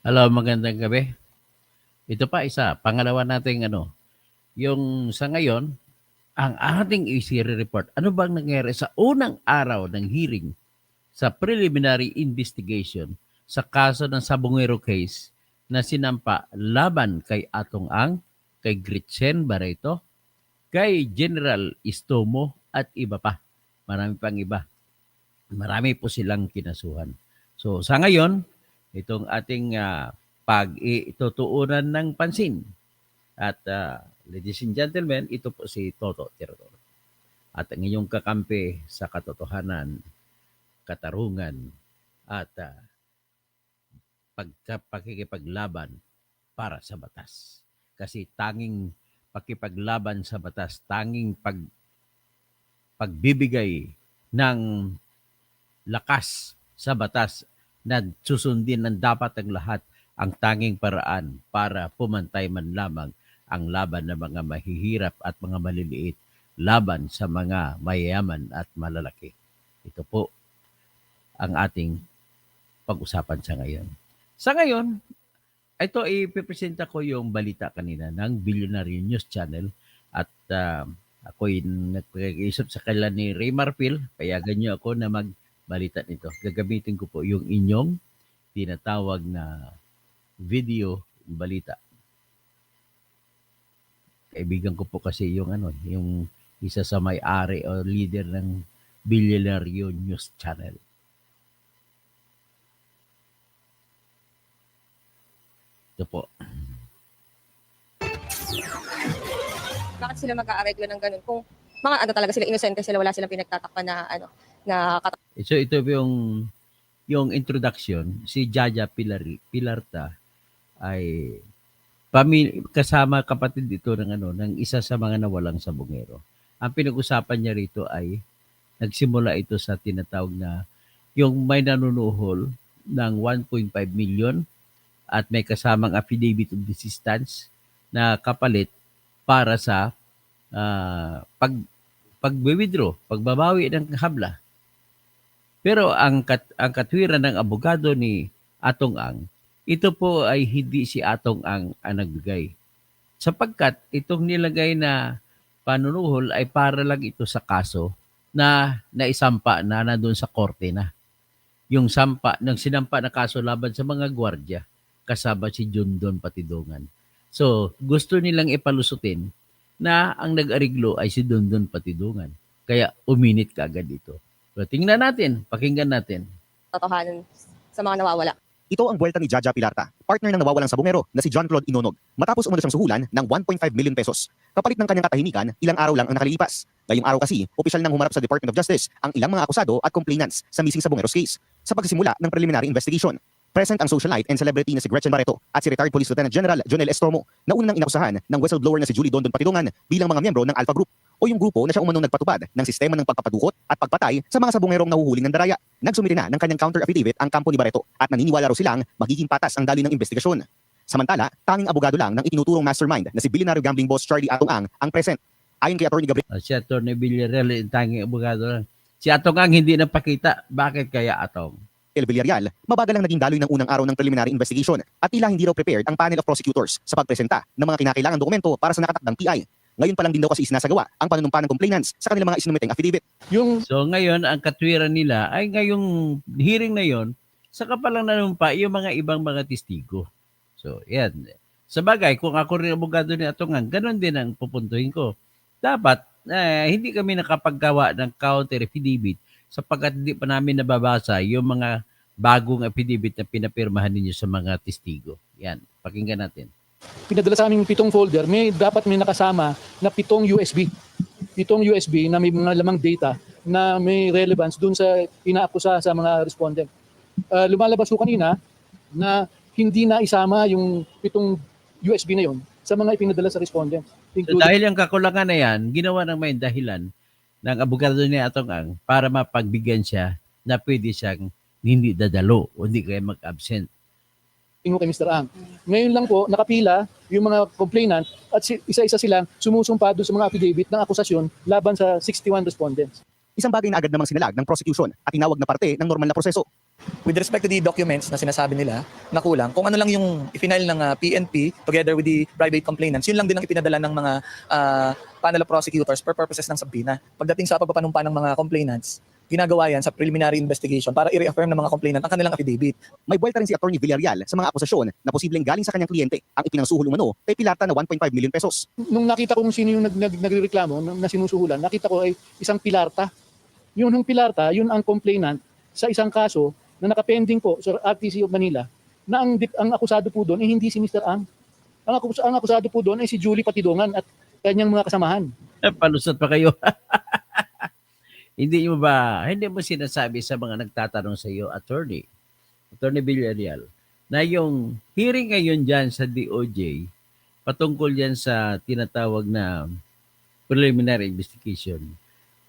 Hello, magandang gabi. Ito pa isa, pangalawa nating yung sa ngayon, ang ating report. Ano bang nangyari sa unang araw ng hearing sa preliminary investigation sa kaso ng Sabongero case na sinampa laban kay Atong Ang, kay Gretchen Barreto, kay General Istomo at iba pa. Marami pang iba. Marami po silang kinasuhan. So sa ngayon, itong ating pag-itutuunan ng pansin. At ladies and gentlemen, ito po si Toto Tirador. At ang inyong kakampi sa katotohanan, katarungan, at pakikipaglaban para sa batas. Kasi tanging pakipaglaban sa batas, tanging pagbibigay ng lakas sa batas na susundin ng dapat ang lahat ang tanging paraan para pumantay man lamang ang laban ng mga mahihirap at mga maliliit laban sa mga mayayaman at malalaki. Ito po ang ating pag-usapan sa ngayon. Sa ngayon, ito ipipresenta ko yung balita kanina ng Billionaire News Channel at ako'y nagpag-iisip sa kanila ni Ray Marfil, payagan niyo ako na magbalita nito. Gagamitin ko po yung inyong tinatawag na video balita. Kaibigan ko po kasi yung isa sa may-ari o leader ng Billionaire News Channel. Ito po. Bakit sila mag-aareglo ng ganun? Kung mga talaga sila, inosente sila, wala silang pinagtatakpan na So ito yung introduction. Si Jaja Pilarta ay kasama kapatid ito ng isa sa mga nawalang sabongero. Ang pinag-usapan niya rito ay nagsimula ito sa tinatawag na yung may nanunuhol ng 1.5 million at may kasamang affidavit of desistance na kapalit para sa pag-withdraw, pagbabawi ng habla. Pero ang katwiran ng abogado ni Atong Ang, ito po ay hindi si Atong Ang nagbigay. Sapagkat itong nilagay na panunuhol ay para lang ito sa kaso na naisampa na nandun sa korte na. Yung sinampa na kaso laban sa mga gwardya, kasama si Jundon Patidongan. So, gusto nilang ipalusutin na ang nag-ariglo ay si Dondon Patidongan. Kaya uminit kaagad ito. So, tingnan natin, pakinggan natin. totohanan sa mga nawawala. Ito ang buwelta ni Jaja Pilarta, partner ng nawawalang sabongero na si John Claude Inonog, matapos umano siyang suhulan ng 1.5 million pesos. Kapalit ng kanyang katahimikan, ilang araw lang ang nakalilipas. Ngayong araw kasi, opisyal nang humarap sa Department of Justice ang ilang mga akusado at complainants sa missing sabongeros case. Sa pagsisimula ng preliminary investigation, present ang socialite and celebrity na si Gretchen Barreto at si retired Police Lieutenant General Jonel Estormo na unang inakusahan ng whistleblower na si Julie Dondon Patidongan bilang mga miyembro ng Alpha Group o yung grupo na siya umanong nagpatupad ng sistema ng pagpapadukot at pagpatay sa mga sabongerong nahuhuling ng daraya. Nagsumite na ng kanyang counter affidavit ang kampo ni Barreto at naniniwala raw silang magiging patas ang daloy ng investigasyon. Samantala, tanging abogado lang ng itinuturong mastermind na si billionaire gambling boss Charlie Atong Ang present. Ayon kay Atty. Gabriel Si Atty. Villarreal, tanging abogado lang. Si Atong Ang hindi napakita. Bakit kaya Atong? Villarreal, mabagal lang naging daloy ng unang araw ng preliminary investigation at tila hindi raw prepared ang panel of prosecutors sa pagpresenta ng mga kinakailangang dokumento para sa nakatakdang PI. Ngayon pa lang din daw kasi isinasagawa ang panunumpa ng complainants sa kanilang mga isinumiteng affidavit. So ngayon, ang katwiran nila ay ngayong hearing na yon, saka pa lang nanumpa yung mga ibang mga testigo. So yan. Sa bagay, kung ako rin abogado ni Atongan, ganun din ang pupuntuhin ko. Dapat, hindi kami nakapaggawa ng counter affidavit sapagkat hindi pa namin nababasa yung mga bagong affidavit na pinapirmahan ninyo sa mga testigo. Yan, pakinggan natin. Pinadala sa aming 7 folder, dapat may nakasama na 7 USB. 7 USB na may mga lamang data na may relevance dun sa inaakusa sa mga respondent. Lumalabas ko kanina na hindi na isama yung 7 USB na yon sa mga ipinadala sa respondent. So dahil yung kakulangan na yan, ginawa ng may dahilan ng abogado ni Atong Ang para mapagbigyan siya na pwede siyang hindi dadalo o hindi kaya mag-absent. Ingo kay Mr. Ang. Ngayon lang po, nakapila yung mga complainant at isa-isa silang sumusumpa doon sa mga affidavit ng akusasyon laban sa 61 respondents. Isang bagay na agad namang sinalag ng prosecution at tinawag na parte ng normal na proseso. With respect to the documents na sinasabi nila na kulang, kung ano lang yung i-final ng PNP together with the private complainants, yun lang din ang ipinadala ng mga panel of prosecutors for purposes ng subpoena. Pagdating sa pagpapanumpa ng mga complainants, ginagawa yan sa preliminary investigation para i-reaffirm ng mga complainant ang kanilang affidavit. May buwelta rin si Attorney Villarreal sa mga akusasyon na posibleng galing sa kanyang kliyente ang ipinangsuhol umano kay Pilarta na 1.5 million pesos. Nung nakita ko kung sino yung nagrereklamo na sinusuhulan, nakita ko ay isang Pilarta. Yung Pilarta, yun ang complainant sa isang kaso na nakapending po sa RTC of Manila na ang akusado po doon ay hindi si Mr. Ang. Ang akusado po doon ay si Julie Patidongan at kanyang mga kasamahan. Palusot pa kayo. Hindi mo sinasabi sa mga nagtatanong sa iyo, Attorney Villarreal, na yung hearing ngayon dyan sa DOJ, patungkol yan sa tinatawag na preliminary investigation,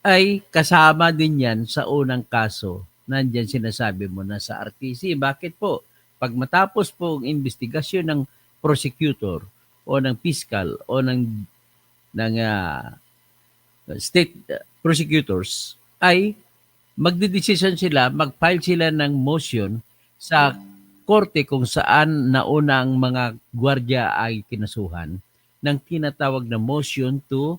ay kasama din yan sa unang kaso. Nandyan sinasabi mo na sa RTC. Bakit po? Pag matapos po ang investigasyon ng prosecutor o ng fiscal o ng state prosecutors, ay magdedesisyon sila, mag-file sila ng motion sa korte kung saan nauna ang mga gwardiya ay kinasuhan ng tinatawag na motion to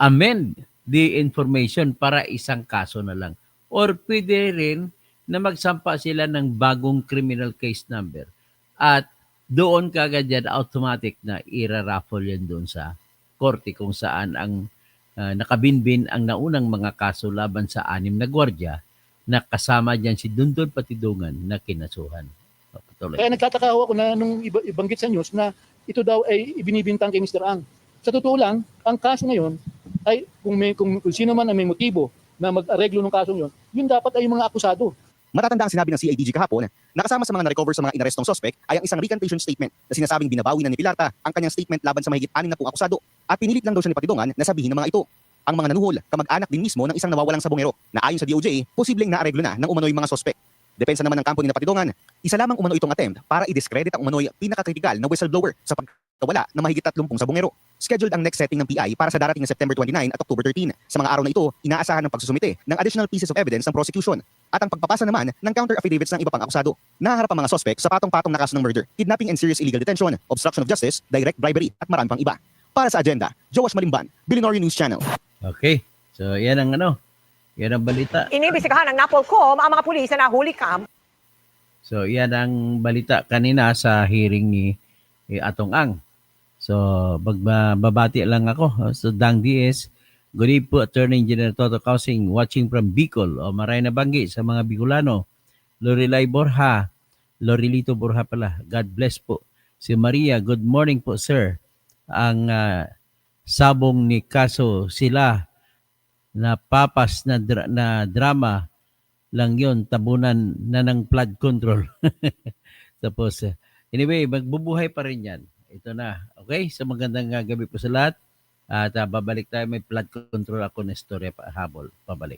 amend the information para isang kaso na lang. Or pwede rin na magsampa sila ng bagong criminal case number. At doon kagad yan automatic na ira-raffle yan doon sa korte kung saan ang nakabinbin ang naunang mga kaso laban sa 6 na gwardiya na kasama dyan si Dundon Patidongan na kinasuhan. Patuloy. Kaya nagtataka ako na nung ibanggit sa news na ito daw ay ibinibintang kay Mr. Ang. Sa totoo lang, ang kaso na yon ay kung sino man ang may motibo na mag-areglo ng kaso yun dapat ay yung mga akusado. Matatanda ang sinabi ng CIDG kahapon na kasama sa mga na-recover sa mga inarestong suspect ay ang isang recantation statement na sinasabing binabawi na ni Pilarta ang kanyang statement laban sa mahigit 6 na pong akusado at pinilit lang daw siya ni Patidongan na sabihin ng mga ito. Ang mga nanuhol, kamag-anak din mismo ng isang nawawalang sabongero na ayon sa DOJ, posibleng naareglo na ng umano'y mga suspect. Depensa naman ng kampo ni Patidongan, isa lamang umano itong attempt para i-discredit ang umano'y pinakakritikal na whistleblower sa pagkawala ng mahigit 30 sabongero. Scheduled ang next setting ng PI para sa darating na September 29 at October 13. Sa mga araw na ito, inaasahan ng pagsusumite ng additional pieces of evidence ng prosecution at ang pagpapasa naman ng counter affidavits ng iba pang akusado. Nahaharap ang mga suspect sa patong-patong na kaso ng murder, kidnapping and serious illegal detention, obstruction of justice, direct bribery at marami pang iba. Para sa agenda, Joash Malimban, Billionaire News Channel. Okay. So yan ang yan ang balita. Iniimbestigahan ng NAPOLCOM ang mga pulis na nahuli So yan ang balita kanina sa hearing ni Atong Ang. So magbabati lang ako. So Dang Diaz, good evening po, Attorney Engineer Toto Kausing, watching from Bicol. O maray na banggi sa mga Bicolano. Lorilito Borja pala. God bless po. Si Maria, good morning po sir. Ang sabong ni Kaso sila na papas na drama lang yon, tabunan na ng flood control. Tapos, anyway, magbubuhay pa rin yan. Ito na. Okay? So magandang gabi po sa lahat. At babalik tayo, may flood control ako na istorya pa habol. Pabalik.